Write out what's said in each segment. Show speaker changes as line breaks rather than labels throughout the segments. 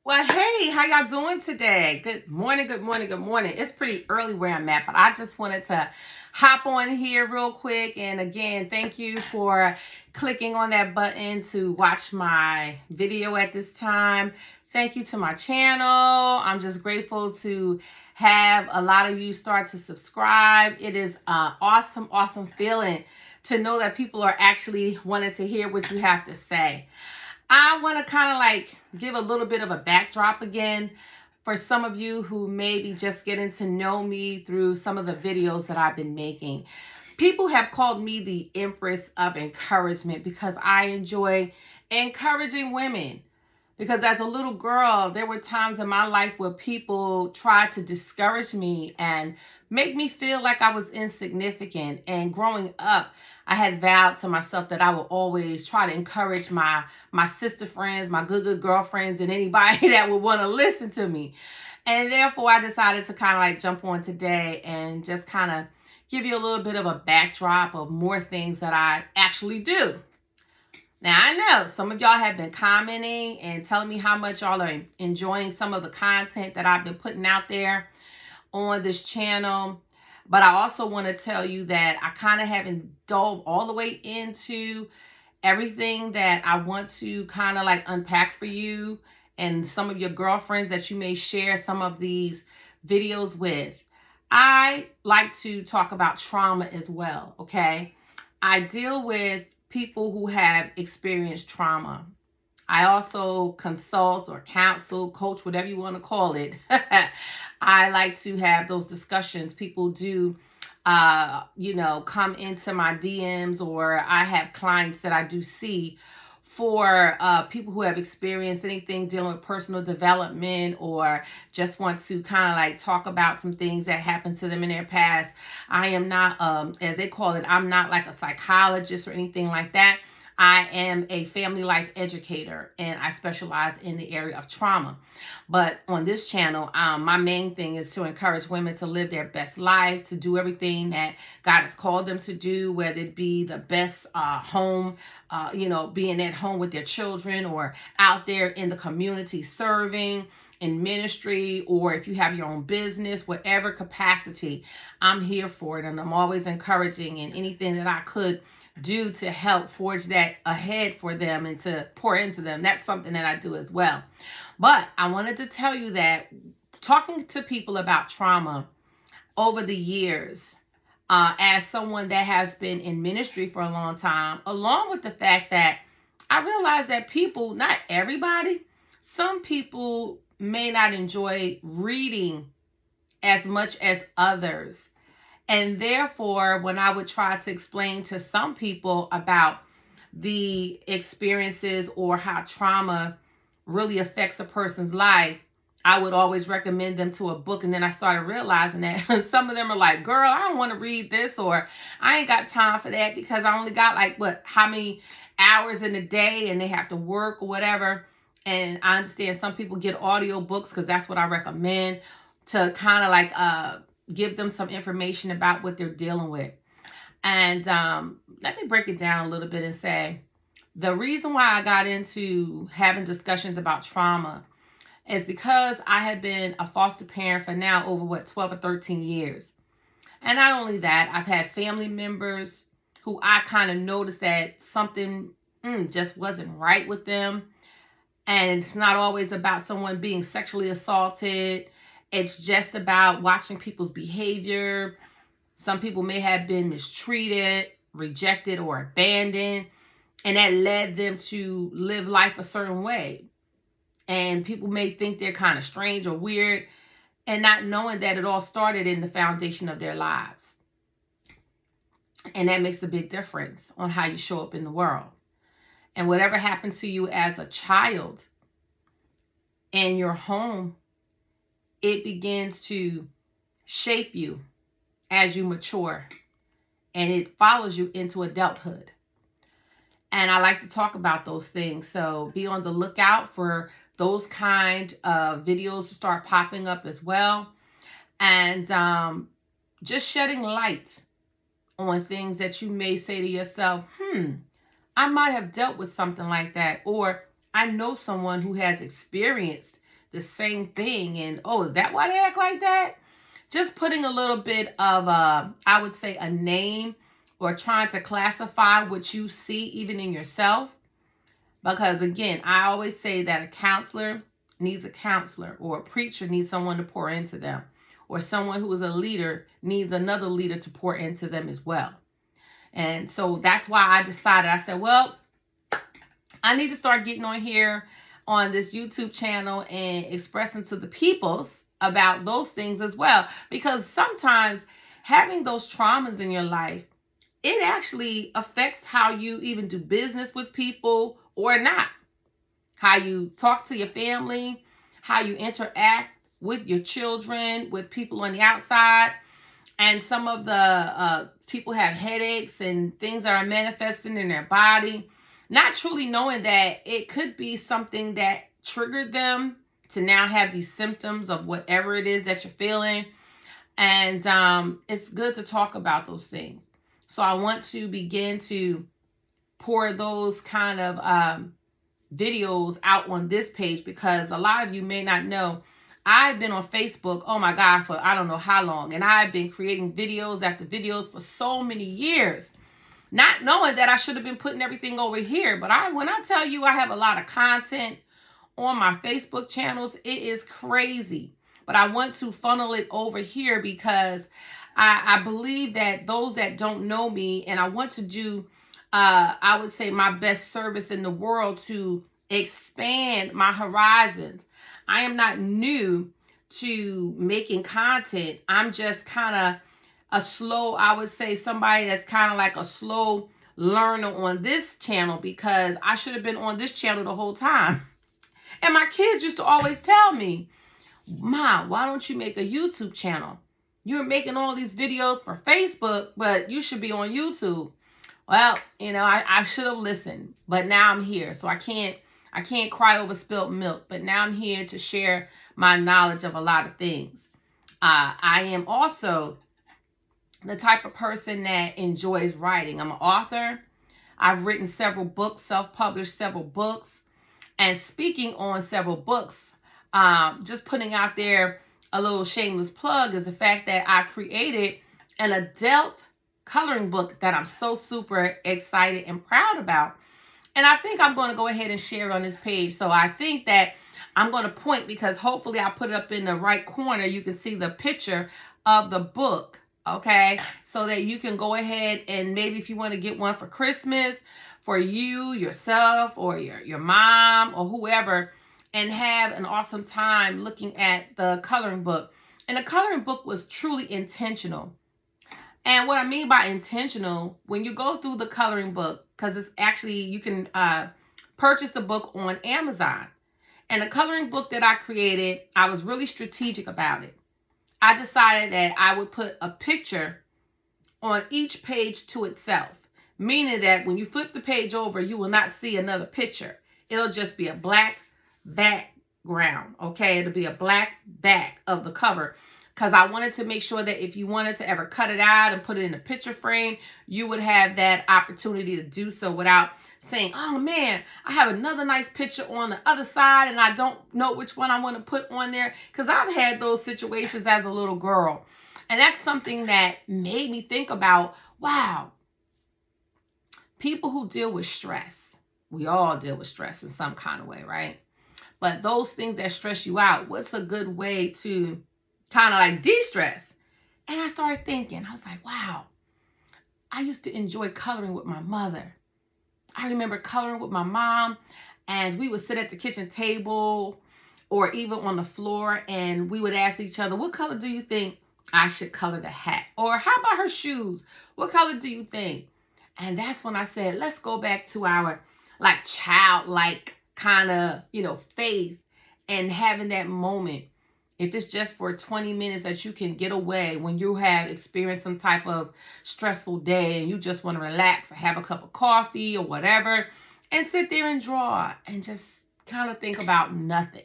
Well, hey, how y'all doing today? Good morning, good morning, good morning. It's pretty early where I'm at, but I just wanted to hop on here real quick. And again, thank you for clicking on that button to watch my video at this time. Thank you to my channel. I'm just grateful to have a lot of you start to subscribe. It is an awesome, awesome feeling to know that people are actually wanting to hear what you have to say. I want to kind of like give a little bit of a backdrop again for some of you who may be just getting to know me through some of the videos that I've been making. People have called me the Empress of Encouragement because I enjoy encouraging women. Because as a little girl, there were times in my life where people tried to discourage me and make me feel like I was insignificant. And growing up, I had vowed to myself that I would always try to encourage my sister friends, my good girlfriends, and anybody that would want to listen to me. And therefore, I decided to kind of like jump on today and just kind of give you a little bit of a backdrop of more things that I actually do. Now, I know some of y'all have been commenting and telling me how much y'all are enjoying some of the content that I've been putting out there on this channel. But I also want to tell you that I kind of haven't dove all the way into everything that I want to kind of like unpack for you and some of your girlfriends that you may share some of these videos with. I like to talk about trauma as well, okay? I deal with people who have experienced trauma. I also consult or counsel, coach, whatever you want to call it. I like to have those discussions. People do, come into my DMs, or I have clients that I do see for people who have experienced anything dealing with personal development or just want to kind of like talk about some things that happened to them in their past. I am not, as they call it, I'm not like a psychologist or anything like that. I am a family life educator and I specialize in the area of trauma. But on this channel, my main thing is to encourage women to live their best life, to do everything that God has called them to do, whether it be the best home, being at home with their children or out there in the community serving in ministry, or if you have your own business, whatever capacity, I'm here for it. And I'm always encouraging in anything that I could do to help forge that ahead for them and to pour into them. That's something that I do as well. But I wanted to tell you that talking to people about trauma over the years, as someone that has been in ministry for a long time, along with the fact that I realize that people, not everybody, some people may not enjoy reading as much as others. And therefore, when I would try to explain to some people about the experiences or how trauma really affects a person's life, I would always recommend them to a book. And then I started realizing that some of them are like, girl, I don't want to read this, or I ain't got time for that because I only got like, how many hours in a day and they have to work or whatever. And I understand some people get audio books because that's what I recommend to kind of like, give them some information about what they're dealing with. And let me break it down a little bit and say, the reason why I got into having discussions about trauma is because I have been a foster parent for now over 12 or 13 years. And not only that, I've had family members who I kind of noticed that something just wasn't right with them. And it's not always about someone being sexually assaulted. It's just about watching people's behavior. Some people may have been mistreated, rejected, or abandoned, and that led them to live life a certain way. And people may think they're kind of strange or weird, and not knowing that it all started in the foundation of their lives. And that makes a big difference on how you show up in the world. And whatever happened to you as a child in your home, it begins to shape you as you mature, and it follows you into adulthood. And I like to talk about those things. So be on the lookout for those kind of videos to start popping up as well. And just shedding light on things that you may say to yourself, I might have dealt with something like that. Or I know someone who has experienced the same thing. And, oh, is that why they act like that? Just putting a little bit of, I would say, a name or trying to classify what you see even in yourself. Because, again, I always say that a counselor needs a counselor, or a preacher needs someone to pour into them, or someone who is a leader needs another leader to pour into them as well. And so that's why I decided, I said, well, I need to start getting on here on this YouTube channel and expressing to the peoples about those things as well. Because sometimes having those traumas in your life, it actually affects how you even do business with people or not. How you talk to your family, how you interact with your children, with people on the outside. And some of the people have headaches and things that are manifesting in their body, not truly knowing that it could be something that triggered them to now have these symptoms of whatever it is that you're feeling. And it's good to talk about those things. So I want to begin to pour those kind of videos out on this page, because a lot of you may not know, I've been on Facebook, oh my God, for I don't know how long. And I've been creating videos after videos for so many years, not knowing that I should have been putting everything over here. But when I tell you I have a lot of content on my Facebook channels, it is crazy. But I want to funnel it over here because I believe that those that don't know me, and I want to do, I would say, my best service in the world to expand my horizons. I am not new to making content. I'm just kind of a slow, I would say, somebody that's kind of like a slow learner on this channel, because I should have been on this channel the whole time. And my kids used to always tell me, Mom, why don't you make a YouTube channel? You're making all these videos for Facebook, but you should be on YouTube. Well, I should have listened, but now I'm here. So I can't cry over spilt milk, but now I'm here to share my knowledge of a lot of things. I am also the type of person that enjoys writing. I'm an author. I've written several books, self-published several books, and speaking on several books. Just putting out there a little shameless plug is the fact that I created an adult coloring book that I'm so super excited and proud about. And I think I'm going to go ahead and share it on this page. So I think that I'm going to point, because hopefully I'll put it up in the right corner. You can see the picture of the book, okay? So that you can go ahead and maybe if you want to get one for Christmas for you, yourself, or your mom or whoever, and have an awesome time looking at the coloring book. And the coloring book was truly intentional. And what I mean by intentional, when you go through the coloring book, because it's actually, you can purchase the book on Amazon. And the coloring book that I created, I was really strategic about it. I decided that I would put a picture on each page to itself, meaning that when you flip the page over, you will not see another picture. It'll just be a black background, okay? It'll be a black back of the cover, because I wanted to make sure that if you wanted to ever cut it out and put it in a picture frame, you would have that opportunity to do so without saying, oh man, I have another nice picture on the other side and I don't know which one I want to put on there. Because I've had those situations as a little girl. And that's something that made me think about, wow, people who deal with stress, we all deal with stress in some kind of way, right? But those things that stress you out, what's a good way to kind of like de-stress? And I started thinking, I was like, wow, I used to enjoy coloring with my mother. I remember coloring with my mom, and we would sit at the kitchen table or even on the floor, and we would ask each other, what color do you think I should color the hat? Or how about her shoes? What color do you think? And that's when I said, let's go back to our like childlike kind of, faith, and having that moment. If it's just for 20 minutes that you can get away when you have experienced some type of stressful day and you just want to relax or have a cup of coffee or whatever and sit there and draw and just kind of think about nothing.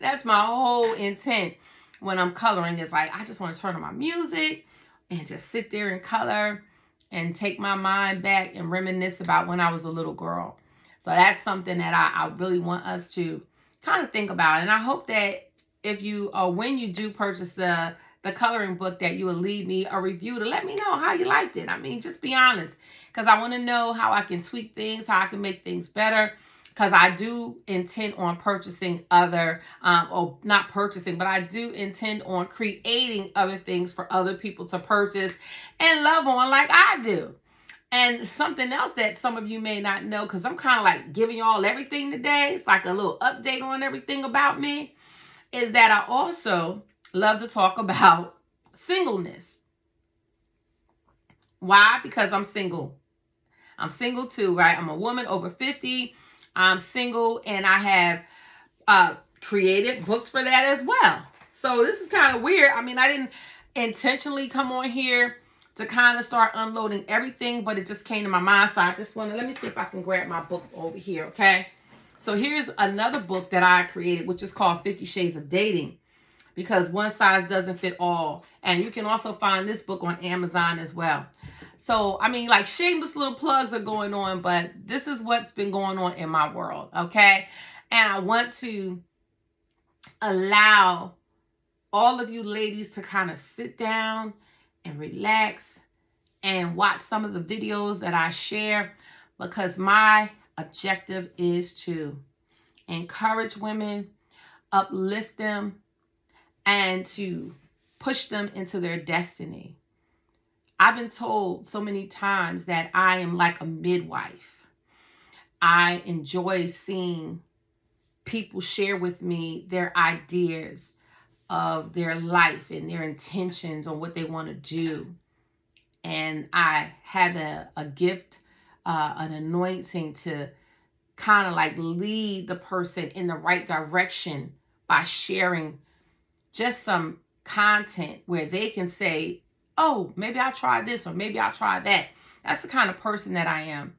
That's my whole intent when I'm coloring, is like, I just want to turn on my music and just sit there and color and take my mind back and reminisce about when I was a little girl. So that's something that I really want us to kind of think about it. And I hope that if you or when you do purchase the coloring book, that you will leave me a review to let me know how you liked it. I mean, just be honest, because I want to know how I can tweak things, how I can make things better. Because I do intend on purchasing other, or not purchasing, but I do intend on creating other things for other people to purchase and love on like I do. And something else that some of you may not know, because I'm kind of like giving y'all everything today, it's like a little update on everything about me, is that I also love to talk about singleness. Why? Because I'm single. I'm single too, right? I'm a woman over 50. I'm single, and I have created books for that as well. So this is kind of weird. I mean, I didn't intentionally come on here to kind of start unloading everything, but it just came to my mind. So I just want to, let me see if I can grab my book over here, okay? So here's another book that I created, which is called 50 Shades of Dating, because one size doesn't fit all. And you can also find this book on Amazon as well. So, I mean, like, shameless little plugs are going on, but this is what's been going on in my world, okay? And I want to allow all of you ladies to kind of sit down and relax and watch some of the videos that I share, because my objective is to encourage women, uplift them, and to push them into their destiny. I've been told so many times that I am like a midwife. I enjoy seeing people share with me their ideas of their life and their intentions on what they want to do. And I have a gift, an anointing to kind of like lead the person in the right direction by sharing just some content where they can say, oh, maybe I'll try this, or maybe I'll try that. That's the kind of person that I am.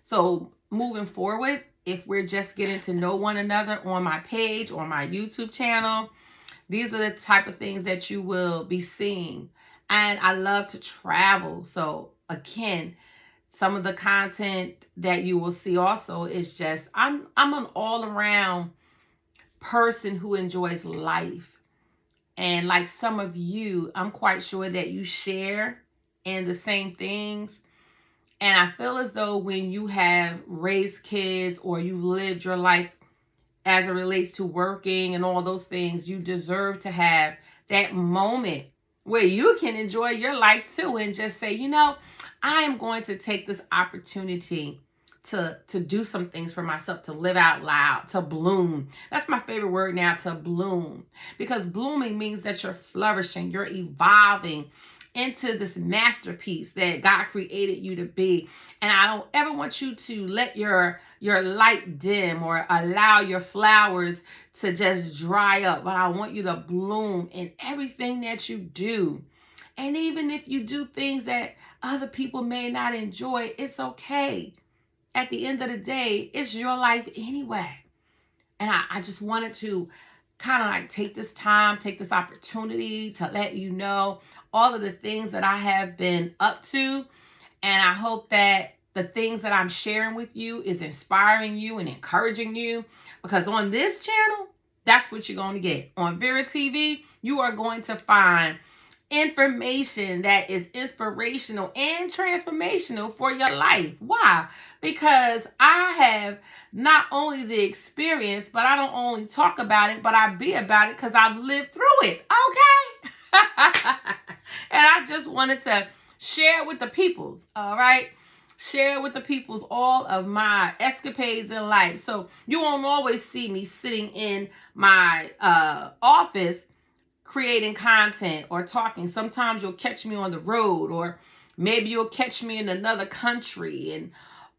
So moving forward, if we're just getting to know one another on my page or my YouTube channel, these are the type of things that you will be seeing. And I love to travel. So again, some of the content that you will see also is just, I'm an all around person who enjoys life. And like some of you, I'm quite sure that you share in the same things. And I feel as though when you have raised kids or you've lived your life as it relates to working and all those things, you deserve to have that moment where you can enjoy your life too and just say, you know, I am going to take this opportunity to do some things for myself, to live out loud, to bloom. That's my favorite word now, to bloom. Because blooming means that you're flourishing, you're evolving into this masterpiece that God created you to be. And I don't ever want you to let your light dim or allow your flowers to just dry up. But I want you to bloom in everything that you do. And even if you do things that other people may not enjoy, it's okay. At the end of the day, it's your life anyway. And I just wanted to kind of like take this time, take this opportunity to let you know all of the things that I have been up to. And I hope that the things that I'm sharing with you is inspiring you and encouraging you. Because on this channel, that's what you're going to get. On Vera TV, you are going to find information that is inspirational and transformational for your life. Why? Because I have not only the experience, but I don't only talk about it, but I be about it because I've lived through it. Okay? And I just wanted to share with the peoples, all right? Share with the peoples all of my escapades in life. So you won't always see me sitting in my office creating content or talking. Sometimes you'll catch me on the road, or maybe you'll catch me in another country, and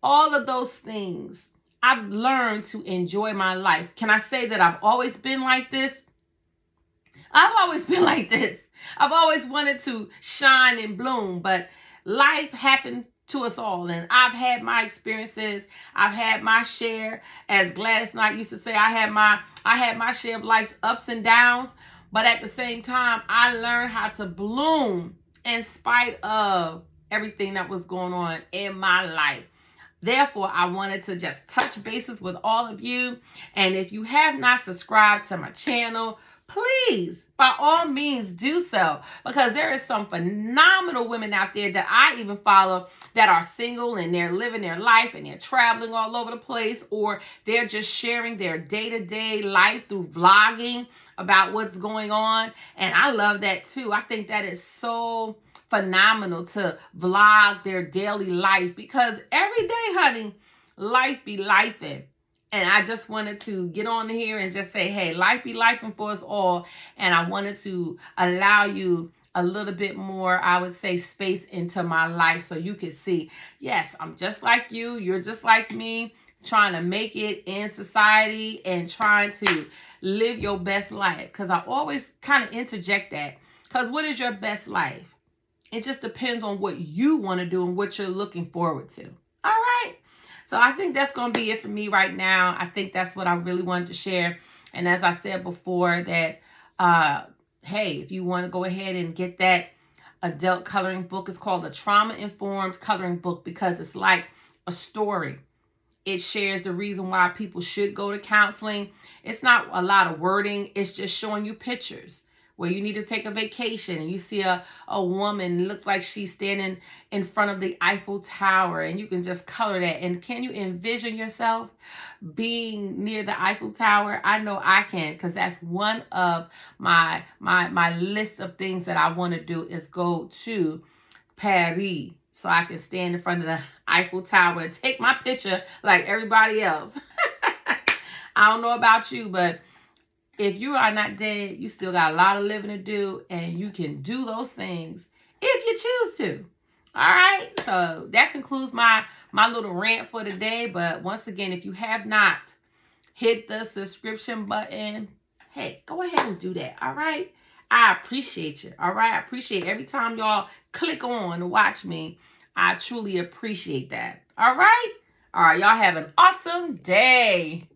all of those things. I've learned to enjoy my life. Can I say that I've always been like this? I've always been like this. I've always wanted to shine and bloom, but life happened to us all, and I've had my experiences. I've had my share. As Gladys Knight used to say, I had my share of life's ups and downs. But at the same time, I learned how to bloom in spite of everything that was going on in my life. Therefore, I wanted to just touch bases with all of you. And if you have not subscribed to my channel, please, by all means, do so, because there is some phenomenal women out there that I even follow that are single and they're living their life and they're traveling all over the place, or they're just sharing their day-to-day life through vlogging about what's going on. And I love that too. I think that is so phenomenal to vlog their daily life, because every day, honey, life be lifing. And I just wanted to get on here and just say, hey, life be lifing for us all. And I wanted to allow you a little bit more, I would say, space into my life so you could see, yes, I'm just like you. You're just like me, trying to make it in society and trying to live your best life. Because I always kind of interject that. Because what is your best life? It just depends on what you want to do and what you're looking forward to. All right. So I think that's going to be it for me right now. I think that's what I really wanted to share. And as I said before, that, hey, if you want to go ahead and get that adult coloring book, it's called the Trauma-Informed Coloring Book, because it's like a story. It shares the reason why people should go to counseling. It's not a lot of wording. It's just showing you pictures where you need to take a vacation and you see a woman look like she's standing in front of the Eiffel Tower, and you can just color that. And can you envision yourself being near the Eiffel Tower? I know I can, because that's one of my list of things that I want to do, is go to Paris so I can stand in front of the Eiffel Tower and take my picture like everybody else. I don't know about you, but if you are not dead, you still got a lot of living to do, and you can do those things if you choose to. All right. So that concludes my little rant for today. But once again, if you have not hit the subscription button, hey, go ahead and do that. All right. I appreciate you. All right. I appreciate every time y'all click on to watch me. I truly appreciate that. All right. All right. Y'all have an awesome day.